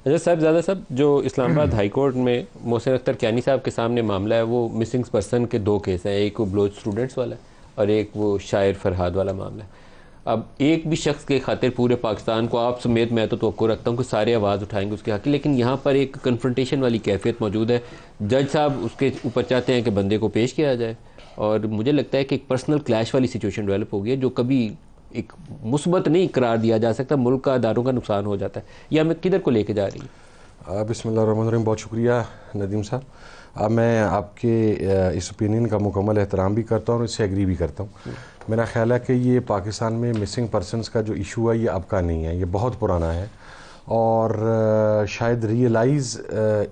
اچھا صاحب زیادہ صاحب، جو اسلام آباد ہائی کورٹ میں محسن اختر کیانی صاحب کے سامنے معاملہ ہے وہ مسنگ پرسن کے 2 کیس ہیں، ایک وہ بلوچ اسٹوڈنٹس والا ہے اور ایک وہ شاعر فرحاد والا معاملہ ہے۔ اب ایک بھی شخص کے خاطر پورے پاکستان کو آپ سمیت میں تو توقع رکھتا ہوں کہ سارے آواز اٹھائیں گے اس کے حق، لیکن یہاں پر ایک کنفرنٹیشن والی کیفیت موجود ہے۔ جج صاحب اس کے اوپر چاہتے ہیں کہ بندے کو پیش کیا جائے، اور مجھے لگتا ہے کہ ایک پرسنل کلیش والی سچویشن ڈیولپ ہو گئی ہے جو کبھی ایک مثبت نہیں قرار دیا جا سکتا، ملک کا اداروں کا نقصان ہو جاتا ہے۔ یہ ہمیں کدھر کو لے کے جا رہی ہے؟ بسم اللہ الرحمن الرحیم، بہت شکریہ ندیم صاحب۔ میں آپ کے اس اوپینین کا مکمل احترام بھی کرتا ہوں اور اس سے ایگری بھی کرتا ہوں۔ میرا خیال ہے کہ یہ پاکستان میں مسنگ پرسنس کا جو ایشو ہے یہ اب کا نہیں ہے، یہ بہت پرانا ہے، اور شاید ریئلائز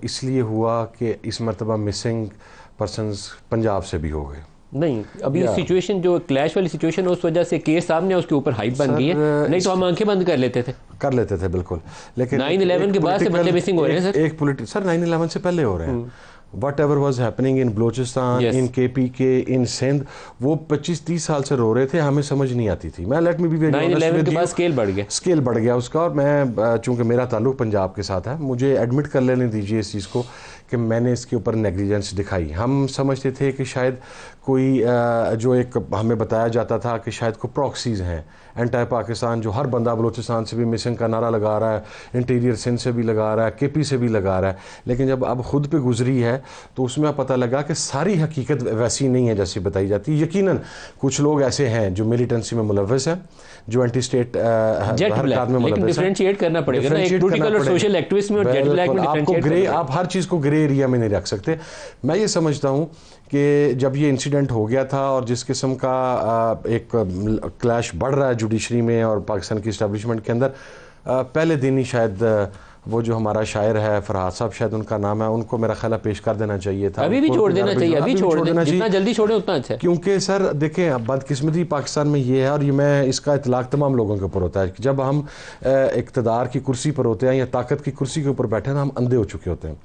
اس لیے ہوا کہ اس مرتبہ مسنگ پرسنس پنجاب سے بھی ہو گئے۔ نہیں، ابھی سچویشن جو کلیش والی سچویشن اس وجہ سے کیس سامنے اس کے اوپر ہائپ بن گئی ہے، نہیں تو ہم آنکھیں بند کر لیتے تھے بالکل، لیکن 9/11 کے بعد سے بندے مسنگ ہو رہے ہیں سر 9/11 سے پہلے ہو رہے ہیں۔ Whatever was happening in Balochistan, in K P کے، ان سندھ، وہ 25-30 سال سے رو رہے تھے، ہمیں سمجھ نہیں آتی تھی۔ میں let me be very honest, 9/11 کے بعد اسکیل بڑھ گیا اس کا، اور میں چونکہ میرا تعلق پنجاب کے ساتھ ہے، مجھے ایڈمٹ کر لینے دیجیے اس چیز کو کہ میں نے اس کے اوپر نیگلیجنس دکھائی۔ ہم سمجھتے تھے کہ شاید کوئی جو ایک ہمیں بتایا جاتا تھا کہ شاید کوئی پراکسیز ہیں اینٹائی پاکستان، جو ہر بندہ بلوچستان سے بھی مسنگ کا نعرہ لگا رہا ہے، انٹیریئر سندھ سے بھی لگا رہا ہے، کے پی سے بھی لگا رہا ہے، لیکن جب اب خود پہ گزری ہے تو اس میں پتہ لگا کہ ساری حقیقت ویسی نہیں ہے جیسی بتائی جاتی۔ یقیناً کچھ لوگ ایسے ہیں جو ملیٹنسی میں ملوث ہیں، جو اینٹی اسٹیٹ حرکات میں ملوث ہیں، ڈیفرینشیٹ کرنا پڑے گا نا، ایک پولیٹیکل اور سوشل ایکٹیوسٹ میں اور جیٹ بلیک میں ڈیفرینشیٹ۔ آپ ہر چیز کو گرے ایریا میں نہیں رکھ سکتے۔ میں یہ سمجھتا ہوں کہ جب یہ انسیڈنٹ ہو گیا تھا اور جس قسم کا ایک کلیش بڑھ رہا ہے جوڈیشری میں اور پاکستان کی اسٹیبلشمنٹ کے اندر، پہلے دن ہی شاید وہ جو ہمارا شاعر ہے فرحاد صاحب، شاید ان کا نام ہے، ان کو میرا خیال ہے پیش کر دینا چاہیے تھا۔ ابھی بھی چھوڑ دینا چاہیے، ابھی چھوڑ دینا چاہیے، جتنا جلدی چھوڑیں اتنا اچھا ہے۔ کیونکہ سر دیکھیں، بدقسمتی پاکستان میں یہ ہے، اور یہ میں اس کا اطلاق تمام لوگوں کے اوپر ہوتا ہے کہ جب ہم اقتدار کی کرسی پر ہوتے ہیں یا طاقت کی کرسی کے اوپر بیٹھے ہیں، ہم اندھے ہو چکے ہوتے ہیں۔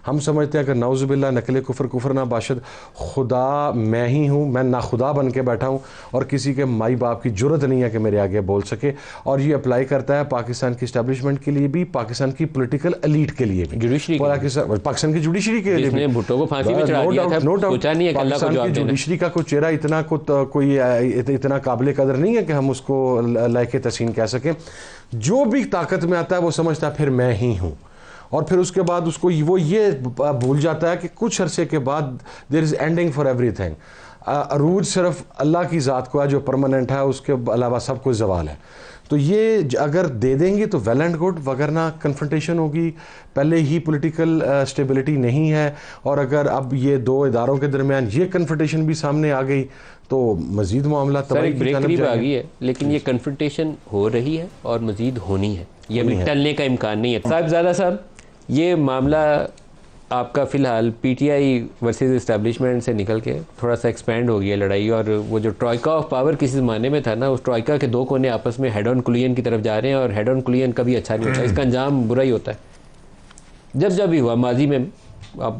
ہم سمجھتے ہیں کہ نعوذ باللہ نقل کفر نہ باشد، خدا میں ہی ہوں، میں ناخدا بن کے بیٹھا ہوں اور کسی کے مائی باپ کی جرت نہیں ہے کہ میرے آگے بول سکے۔ اور یہ اپلائی کرتا ہے پاکستان کی اسٹیبلشمنٹ کے لیے بھی، پاکستان کی پولیٹیکل ایلیٹ کے لیے بھی، پاکستان کی جوڈیشری کے لیے بھی۔ بھٹو کو پھانسی پہ چڑھا دیا تھا، سوچا نہیں ہے کہ اللہ کو جواب دینا۔ پاکستان کی جوڈیشری کا کوئی چہرہ اتنا قابل قدر نہیں ہے کہ ہم اس کو لائق تحسین کہہ سکیں۔ جو بھی طاقت میں آتا ہے وہ سمجھتا ہے پھر میں ہی ہوں، اور پھر اس کے بعد اس کو وہ یہ بھول جاتا ہے کہ کچھ عرصے کے بعد دیر از اینڈنگ فار ایوری تھنگ۔ عروج صرف اللہ کی ذات کو ہے جو پرماننٹ ہے، اس کے علاوہ سب کچھ زوال ہے۔ تو یہ اگر دے دیں گے تو ویل اینڈ گڈ، وگرنہ کنفرنٹیشن ہوگی۔ پہلے ہی پولیٹیکل اسٹیبلٹی نہیں ہے، اور اگر اب یہ 2 اداروں کے درمیان یہ کنفرنٹیشن بھی سامنے آ گئی تو مزید معاملہ تباہی کی جانب قریب آ گئی ہے۔ لیکن یہ کنفرنٹیشن ہو رہی ہے اور مزید ہونی ہے، یہ ابھی ٹلنے کا امکان نہیں ہے۔ صاحبزادہ صاحب، یہ معاملہ آپ کا فی الحال PTI versus establishment سے نکل کے تھوڑا سا ایکسپینڈ ہو گیا لڑائی، اور وہ جو ٹرائکا آف پاور کسی زمانے میں تھا نا، اس ٹرائکا کے 2 کونے آپس میں ہیڈ آن کلین کی طرف جا رہے ہیں، اور ہیڈ آن کلین کبھی اچھا نہیں ہوتا، اس کا انجام برا ہی ہوتا ہے۔ جب بھی ہوا ماضی میں، آپ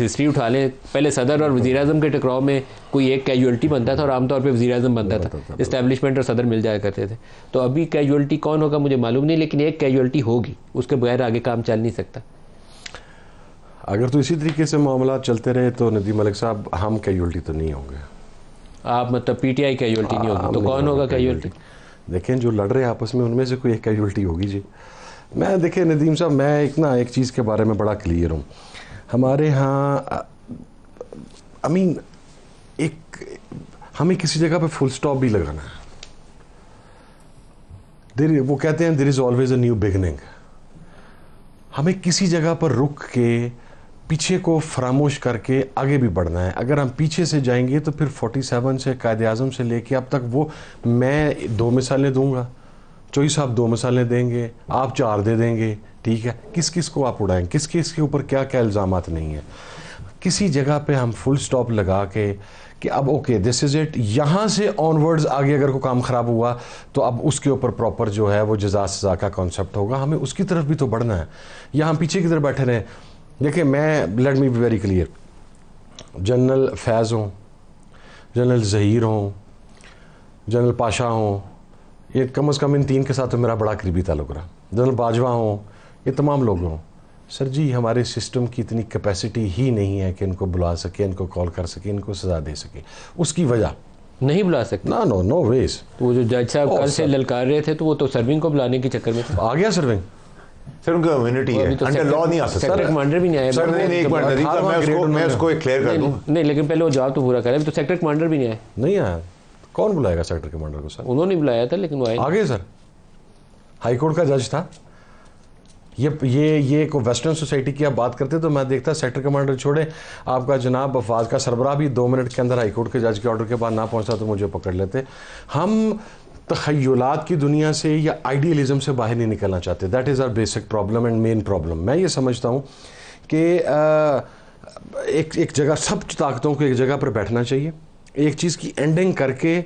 ہسٹری اٹھا لیں، پہلے صدر اور وزیر اعظم کے ٹکراؤ میں کوئی ایک کیجولٹی بنتا تھا اور عام طور پہ وزیر اعظم بنتا تھا، اسٹیبلشمنٹ اور صدر مل جایا کرتے تھے۔ تو ابھی کیجولٹی کون ہوگا مجھے معلوم نہیں، لیکن ایک کیجولٹی ہوگی، اس کے بغیر آگے کام چل نہیں سکتا۔ اگر تو اسی طریقے سے معاملات چلتے رہے تو ندیم ملک صاحب، ہم کیجولٹی تو نہیں ہوں گے۔ آپ مطلب پی ٹی آئی کیجولٹی نہیں ہوگی تو کون ہوگا کیجولٹی؟ دیکھیں جو لڑ رہے ہیں آپس میں ان میں سے کوئی ایک کیجولٹی ہوگی جی۔ میں دیکھیں ندیم صاحب، میں ایک چیز کے بارے میں بڑا کلیئر ہوں۔ ہمارے ہاں ہمیں کسی جگہ پہ فل سٹاپ بھی لگانا ہے۔ وہ کہتے ہیں there is always a new beginning. ہمیں کسی جگہ پر رک کے پیچھے کو فراموش کر کے آگے بھی بڑھنا ہے۔ اگر ہم پیچھے سے جائیں گے تو پھر 47 سے قائد اعظم سے لے کے اب تک، وہ میں 2 مثالیں دوں گا، چوئی صاحب 2 مثالیں دیں گے، آپ 4 دے دیں گے، ٹھیک ہے؟ کس کو آپ اڑائیں، کس کے اوپر کیا الزامات نہیں ہیں۔ کسی جگہ پہ ہم فل سٹاپ لگا کے کہ اب اوکے دس از اٹ، یہاں سے آن ورڈز آگے اگر کوئی کام خراب ہوا تو اب اس کے اوپر پراپر جو ہے وہ جزا سزا کا کانسیپٹ ہوگا، ہمیں اس کی طرف بھی تو بڑھنا ہے۔ یہاں ہم پیچھے کی طرف بیٹھے رہیں۔ دیکھیں، میں let me be very clear, general Faiz ہوں، جنرل ظہیر ہوں، جنرل پاشا ہوں، یہ کم از کم ان 3 کے ساتھ تو میرا بڑا قریبی تعلق رہا۔ جنرل باجوہ ہوں، یہ تمام لوگ ہوں. سر جی ہمارے سسٹم کی اتنی کیپیسٹی ہی نہیں ہے کہ ان کو بلا سکے, ان کو کال کر سکے, ان کو سزا دے سکے. اس کی وجہ نہیں بلا سکتے. نو ویز. وہ جو جج صاحب کل سے للکار رہے تھے تو وہ تو سرونگ کو بلانے کے چکر میں تھے. آ گیا سرونگ. سر ان کا امیونٹی ہے, انڈر لا نہیں آ سکتا. سیکٹر کمانڈر بھی نہیں آیا. سر نہیں ایک منٹ ندیم صاحب, میں اس کو کلیئر کر دوں. نہیں لیکن پہلے وہ جواب تو پورا کرے. تو سیکٹر کمانڈر بھی نہیں آئے. نہیں آیا. کون بلائے گا سیکٹر کمانڈر کو؟ سر انہوں نے بلایا تھا لیکن وہ آئے. آگے سر ہائی کورٹ کا جج تھا. یہ کوئی ویسٹرن سوسائٹی کی آپ بات کرتے تو میں دیکھتا سیکٹر کمانڈر چھوڑے, آپ کا جناب افواج کا سربراہ بھی 2 منٹ کے اندر ہائی کورٹ کے جج کے آرڈر کے بعد نہ پہنچتا تو مجھے پکڑ لیتے. ہم تخیلات کی دنیا سے یا آئیڈیلزم سے باہر نہیں نکلنا چاہتے. That is our basic problem and main problem. میں یہ سمجھتا ہوں کہ ایک جگہ سب طاقتوں کو ایک جگہ پر بیٹھنا چاہیے, ایک چیز کی اینڈنگ کر کے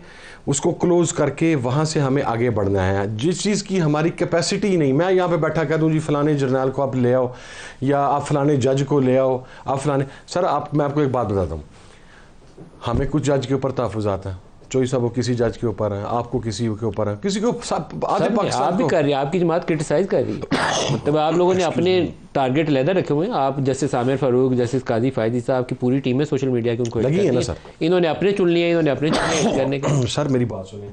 اس کو کلوز کر کے وہاں سے ہمیں آگے بڑھنا ہے. جس چیز کی ہماری کیپیسٹی نہیں, میں یہاں پہ بیٹھا کہہ دوں جی فلانے جرنیل کو آپ لے آؤ یا آپ فلانے جج کو لے آؤ, آپ فلانے. سر میں آپ کو ایک بات بتاتا ہوں, ہمیں کچھ جج کے اوپر تحفظات ہیں. چوئی صاحب وہ کسی جج کے اوپر ہیں, آپ کو کسی کے اوپر ہیں, کسی کو آدھے پاکستان آپ بھی کر رہی ہے. آپ کی جماعت کرٹیسائز کر رہی ہے. مطلب آپ لوگوں نے اپنے ٹارگیٹ علیحدہ رکھے ہوئے ہیں. آپ جسٹس عامر فاروق, جسٹس قاضی فائزی صاحب کی پوری ٹیم ہے سوشل میڈیا کی, ان کو لگی ہے نا سر. انہوں نے اپنے چن لیے, انہوں نے اپنے کرنے کے. سر میری بات سنیں,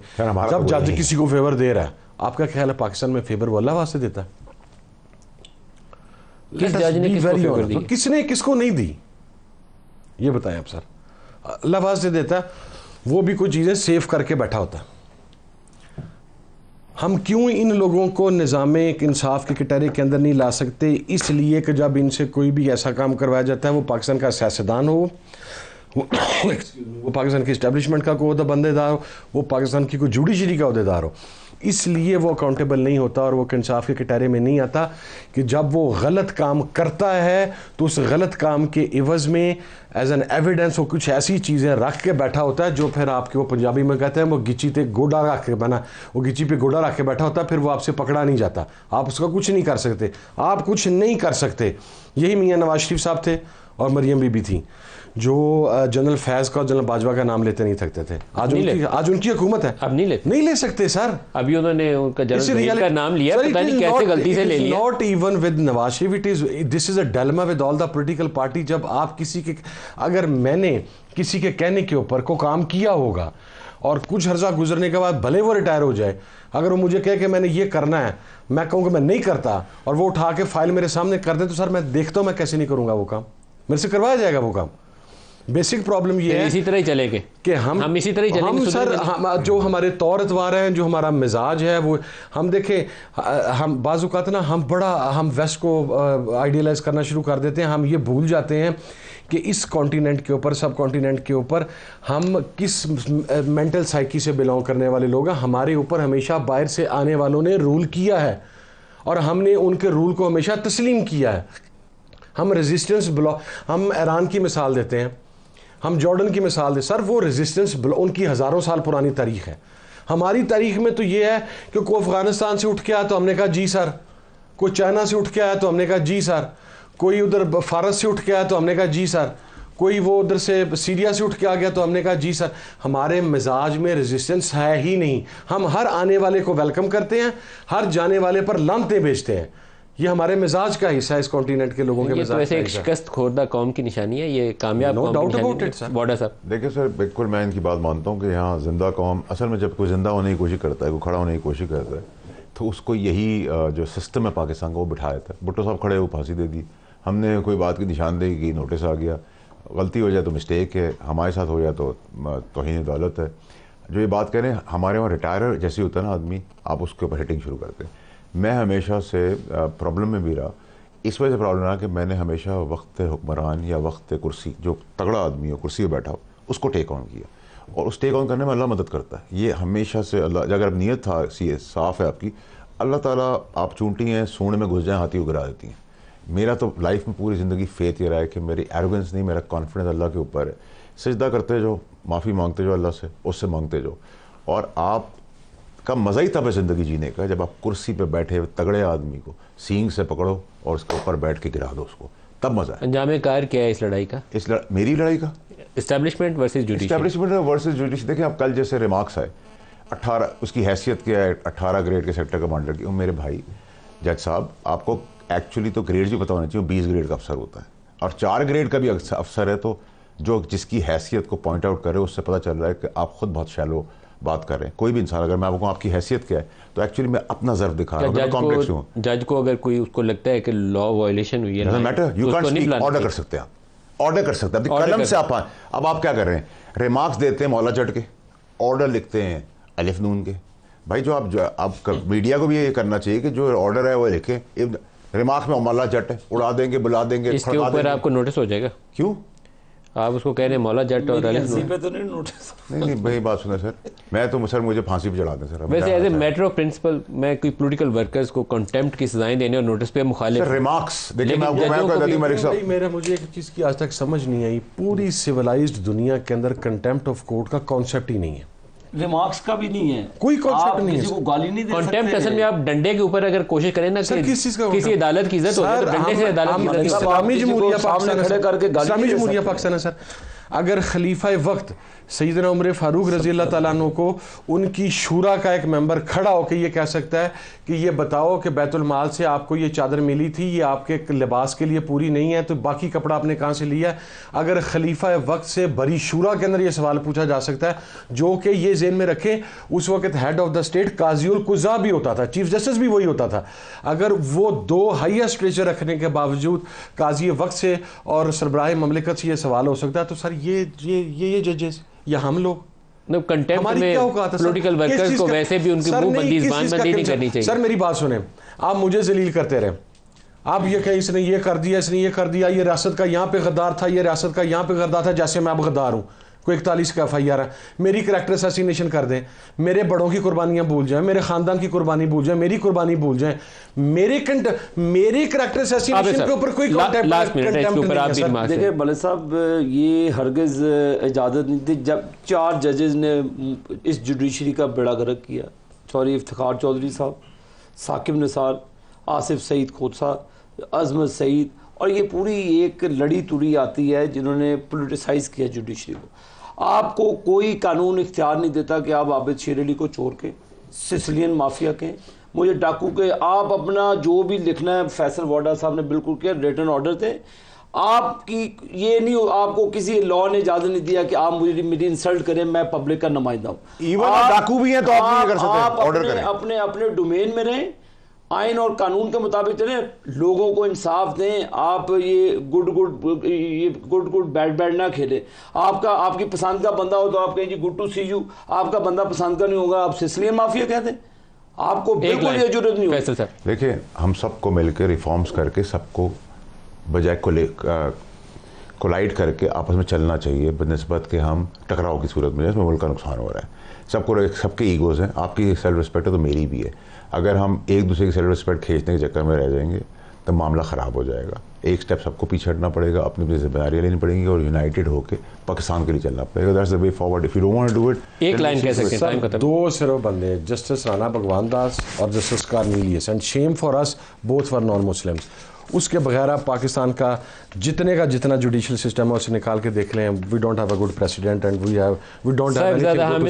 جب جج کسی کو فیور دے رہا ہے, آپ کا خیال ہے پاکستان میں فیور وہ اللہ واسطے دیتا ہے؟ کس جج نے کس کو فیور دی؟ کس نے کس کو نہیں دی یہ بتائیں آپ. سر اللہ واسطے دیتا ہے, وہ بھی کچھ چیزیں سیف کر کے بیٹھا ہوتا ہے. ہم کیوں ان لوگوں کو نظام انصاف کے کٹہرے کے اندر نہیں لا سکتے؟ اس لیے کہ جب ان سے کوئی بھی ایسا کام کروایا جاتا ہے, وہ پاکستان کا سیاستدان ہو, وہ پاکستان کی اسٹیبلشمنٹ کا کوئی عہدہ بندے دار ہو, وہ پاکستان کی کوئی جوڈیشری کا عہدے دار ہو, اس لیے وہ اکاؤنٹیبل نہیں ہوتا اور وہ انصاف کے کٹہرے میں نہیں آتا. کہ جب وہ غلط کام کرتا ہے تو اس غلط کام کے عوض میں ایز این ایویڈنس وہ کچھ ایسی چیزیں رکھ کے بیٹھا ہوتا ہے جو پھر آپ کے, وہ پنجابی میں کہتے ہیں وہ گچی تے گوڑا رکھ کے بنا, وہ گچی پہ گوڑا رکھ کے بیٹھا ہوتا ہے, پھر وہ آپ سے پکڑا نہیں جاتا. آپ اس کا کچھ نہیں کر سکتے, آپ کچھ نہیں کر سکتے. یہی میاں نواز شریف صاحب تھے اور مریم بی بی تھی جو جنرل فیض کا اور جنرل باجوہ کا نام لیتے نہیں تھکتے تھے. آج ان کی حکومت ہے, اب نہیں لے سکتے سر. ابھی انہوں نے ان کا جنرل کا نام لیا, پتہ نہیں کیسے غلطی سے لے لیا. Not even with Nawaz Sharif, this is a dilemma with all the political party. جب آپ کسی کے, اگر میں نے کسی کے کہنے کے اوپر کو کام کیا ہوگا اور کچھ عرصہ گزرنے کے بعد بھلے وہ ریٹائر ہو جائے, اگر وہ مجھے کہے کہ میں نے یہ کرنا ہے, میں کہوں کہ میں نہیں کرتا اور وہ اٹھا کے فائل میرے سامنے کر دے, تو سر میں دیکھتا ہوں میں کیسے نہیں کروں گا وہ کام, میرے سے کروایا جائے گا وہ کام. بیسک پرابلم یہ ہے اسی طرح ہی چلے گے کہ ہم اسی طرح ہی چلیں گے. سر جو ہمارے طور اتوار ہیں, جو ہمارا مزاج ہے, وہ ہم دیکھیں, ہم بعض اوقات نا ہم ویسٹ کو آئیڈیلائز کرنا شروع کر دیتے ہیں. ہم یہ بھول جاتے ہیں کہ اس کانٹیننٹ کے اوپر, سب کانٹیننٹ کے اوپر ہم کس مینٹل سائیکی سے بلانگ کرنے والے لوگ ہیں. ہمارے اوپر ہمیشہ باہر سے آنے والوں نے رول کیا ہے اور ہم نے ان کے رول کو ہمیشہ تسلیم کیا ہے. ہم ریزسٹنس ہم ایران کی مثال دیتے ہیں, ہم جارڈن کی مثال دیں. سر وہ ریزسٹنس ان کی ہزاروں سال پرانی تاریخ ہے. ہماری تاریخ میں تو یہ ہے کہ کوئی افغانستان سے اٹھ کے آیا تو ہم نے کہا جی سر, کوئی چائنا سے اٹھ کے آیا تو ہم نے کہا جی سر, کوئی ادھر فارس سے اٹھ کے آیا تو ہم نے کہا جی سر, کوئی وہ ادھر سے سیریا سے اٹھ کے آ گیا تو ہم نے کہا جی سر. ہمارے مزاج میں ریزسٹنس ہے ہی نہیں. ہم ہر آنے والے کو ویلکم کرتے ہیں, ہر جانے والے پر لعنتیں بھیجتے ہیں. یہ ہمارے مزاج کا حصہ ہے, اس کانٹیننٹ کے لوگوں کے مزاج کا حصہ ہے. ایک شکست خوردہ قوم کی نشانی ہے, یہ کامیاب قوم کی نشانی ہے. بارڈر صاحب دیکھیں سر, بالکل میں ان کی بات مانتا ہوں کہ یہاں زندہ قوم, اصل میں جب کوئی زندہ ہونے کی کوشش کرتا ہے, کوئی کھڑا ہونے کی کوشش کرتا ہے, تو اس کو یہی جو سسٹم ہے پاکستان کا وہ بٹھایا تھا. بھٹو صاحب کھڑے وہ پھانسی دے دی, ہم نے کوئی بات کی نشاندہی کی, نوٹس آ گیا, غلطی ہو جائے تو مسٹیک ہے, ہمارے ساتھ ہو جائے تو توہین عدالت ہے. جو یہ بات کریں, ہمارے وہاں ریٹائر جیسے ہوتا ہے نا آدمی, آپ اس کے اوپر ہٹنگ شروع کرتے ہیں. میں ہمیشہ سے پرابلم میں بھی رہا, اس وجہ سے پرابلم رہا کہ میں نے ہمیشہ وقت حکمران یا وقت کرسی, جو تگڑا آدمی ہو, کرسی پہ بیٹھا ہو, اس کو ٹیک آن کیا, اور اس ٹیک آن کرنے میں اللہ مدد کرتا ہے. یہ ہمیشہ سے اللہ, اگر نیت تھا صاف ہے آپ کی, اللہ تعالیٰ آپ چونٹی ہیں سونے میں گھس جائیں ہاتھی کو گرا دیتی ہیں. میرا تو لائف میں پوری زندگی فیتھ یہ رہا ہے کہ میری ایروگنس نہیں, میرا کانفیڈنس اللہ کے اوپر ہے. سجدہ کرتے جو, معافی مانگتے جو اللہ سے, اس سے مانگتے جو, اور آپ کا مزہ ہی تب ہے زندگی جینے کا جب آپ کرسی پہ بیٹھے تگڑے آدمی کو سینگ سے پکڑو اور اس کے اوپر بیٹھ کے گرا دو اس کو, تب مزہ ہے. انجام کار کیا ہے اس لڑائی کا؟ میری لڑائی کا اسٹیبلشمنٹ ورسز جوڈیشری. دیکھیں آپ کل جیسے ریمارکس آئے, 18 اس کی حیثیت کیا ہے 18 گریڈ کے سیکٹر کمانڈر کی, میرے بھائی جج صاحب, آپ کو ایکچولی تو گریڈ بھی پتہ ہونا چاہیے, 20 گریڈ کا افسر ہوتا ہے, اور 4 گریڈ کا بھی افسر ہے, تو جو جس کی حیثیت کو پوائنٹ آؤٹ کرے اس سے پتہ چل رہا ہے کہ آپ خود بہت شیلو بات کر رہے ہیں. کوئی بھی انسان, اگر میں آپ کو آپ کی حیثیت کیا ہے, تو ایکچولی میں اپنا ضرف دکھا رہا ہوں, کمپلیکس ہوں. جج کو اگر کوئی اس کو لگتا ہے کہ لا وائلیشن ہوئی ہے, matter you can't speak, order کر سکتے ہیں آپ, آرڈر کر سکتے ہیں قلم سے. آپ اب آپ کیا کر رہے ہیں, ریمارکس دیتے ہیں مولا جٹ کے, آرڈر لکھتے ہیں الف نون کے. بھائی جو آپ میڈیا کو بھی یہ کرنا چاہیے کہ جو آرڈر ہے وہ لکھیں, ریمارک میں مولا جٹ ہے, اڑا دیں گے, بلا دیں گے. اس کے اوپر آپ کو نوٹس ہو جائے گا. کیوں آپ اس کو کہہ رہے ہیں مولا جٹ اور نہیں بھائی بات سنیں سر, میں تو سر مجھے پھانسی پہ چڑھا دیں سر. ویسے as a matter of principle میں کوئی پولیٹیکل ورکرز کو کنٹمپٹ کی سزائیں دینے اور نوٹس پہ مخالف ریمارکس دیکھیں. مجھے ایک چیز کی آج تک سمجھ نہیں آئی, پوری سویلائزڈ دنیا کے اندر کنٹمپٹ آف کورٹ کا کانسیپٹ ہی نہیں ہے, ریمارکس کا بھی نہیں ہے, کوئی کانسیپٹ نہیں ہے. کسی کو گالی نہیں دے سکتے. کنٹمپٹ اصل میں آپ ڈنڈے کے اوپر اگر کوشش کریں نا کہ کسی عدالت کی عزت ہو جائے تو ڈنڈے سے عدالت کی عزت. اسلامی جمہوریہ پاکستان ہے سر. اگر خلیفہ وقت سیدنا عمر فاروق رضی اللہ تعالیٰ عنہ کو ان کی شورا کا ایک ممبر کھڑا ہو کے یہ کہہ سکتا ہے کہ یہ بتاؤ کہ بیت المال سے آپ کو یہ چادر ملی تھی, یہ آپ کے لباس کے لیے پوری نہیں ہے, تو باقی کپڑا آپ نے کہاں سے لیا ہے. اگر خلیفہ وقت سے بری شورا کے اندر یہ سوال پوچھا جا سکتا ہے, جو کہ یہ ذہن میں رکھیں اس وقت ہیڈ آف دا اسٹیٹ قاضی القضاء بھی ہوتا تھا, چیف جسٹس بھی وہی ہوتا تھا. اگر وہ دو ہائیسٹ اسٹریچر رکھنے کے باوجود قاضی وقت سے اور سربراہ مملکت سے یہ سوال ہو سکتا ہے, تو سر یہ ججز یا ہم لوگ کنٹمپٹ میں پولیٹیکل ورکرز کو ویسے بھی ان کی منہ بندی زبان بندی نہیں کرنی چاہیے. سر میری بات سنیں, آپ مجھے ذلیل کرتے رہے, آپ یہ کہیں اس نے یہ کر دیا, اس نے یہ کر دیا, یہ ریاست کا یہاں پہ غدار تھا, یہ ریاست کا یہاں پہ غدار تھا, جیسے میں اب غدار ہوں, کوئی 41 کا FIR ہے, میری کریکٹر اسیسینیشن کر دیں, میرے بڑوں کی قربانیاں بھول جائیں, میرے خاندان کی قربانی بھول جائیں, میری قربانی بھول جائیں, میری کریکٹر اسیسینیشن کے اوپر کوئی کنٹمپٹ نہیں ہے. دیکھیں ملک صاحب, یہ ہرگز اجازت نہیں تھی جب 4 ججز نے اس جوڈیشری کا بیڑا غرق کیا. سوری, افتخار چودھری صاحب, ثاقب نثار, آصف سعید کھوسا, عظمت سعید, اور یہ پوری ایک لڑی توڑی آتی ہے جنہوں نے پولیٹیسائز کیا جوڈیشری کو. آپ کو کوئی قانون اختیار نہیں دیتا کہ آپ عابد شیر علی کو چور کے, سسلین مافیا کے, مجھے ڈاکو کے, آپ اپنا جو بھی لکھنا ہے, فیصل واڈا صاحب نے بالکل کیا, ریٹن آرڈر تھے. آپ کی یہ نہیں, آپ کو کسی لا نے اجازت نہیں دیا کہ آپ مجھے میری انسلٹ کریں, میں پبلک کا نمائندہ ہوں. ایون ڈاکو بھی ہیں تو آپ نہیں کر سکتے, آرڈر کریں. اپنے ڈومین میں رہیں, آئین اور قانون کے مطابق چلیں, لوگوں کو انصاف دیں. آپ یہ گڈ بیڈ نہ کھیلیں. آپ کی پسند کا بندہ ہو تو آپ کہیں جی گڈ ٹو سی یو, آپ کا بندہ پسند کا نہیں ہوگا آپ سسلین مافیا کہہ دیں. آپ کو بالکل یہ ضرورت نہیں ہوتی. دیکھیں ہم سب کو مل کے ریفارمز کر کے سب کو بجائے کولائڈ کر کے آپس میں چلنا چاہیے, بنسبت کہ ہم ٹکراؤ کی صورت میں, اس میں ملک کا نقصان ہو رہا ہے. سب کے ایگوز ہیں, آپ کی سیلف رسپیکٹ ہے تو میری بھی ہے. اگر ہم ایک دوسرے کی سیلف رسپیکٹ کھینچنے کے چکر میں رہ جائیں گے تو معاملہ خراب ہو جائے گا. ایک سٹیپ سب کو پیچھے ہٹنا پڑے گا, اپنی اپنی ذمہ داریاں لینی پڑیں گی اور یونائٹڈ ہو کے پاکستان کے لیے چلنا پڑے گا. That's the way forward. If you don't want to do it, ایک لائن کہہ سکتے ہیں ٹائم ختم. 2 صرف بندے, جسٹس رانا بھگوان داس اور justice Cornelius, and shame for us both for non Muslims. اس کے بغیر آپ پاکستان کا جتنا جوڈیشل سسٹم ہے اسے نکال کے دیکھ لیں. We don't have a good president and we don't have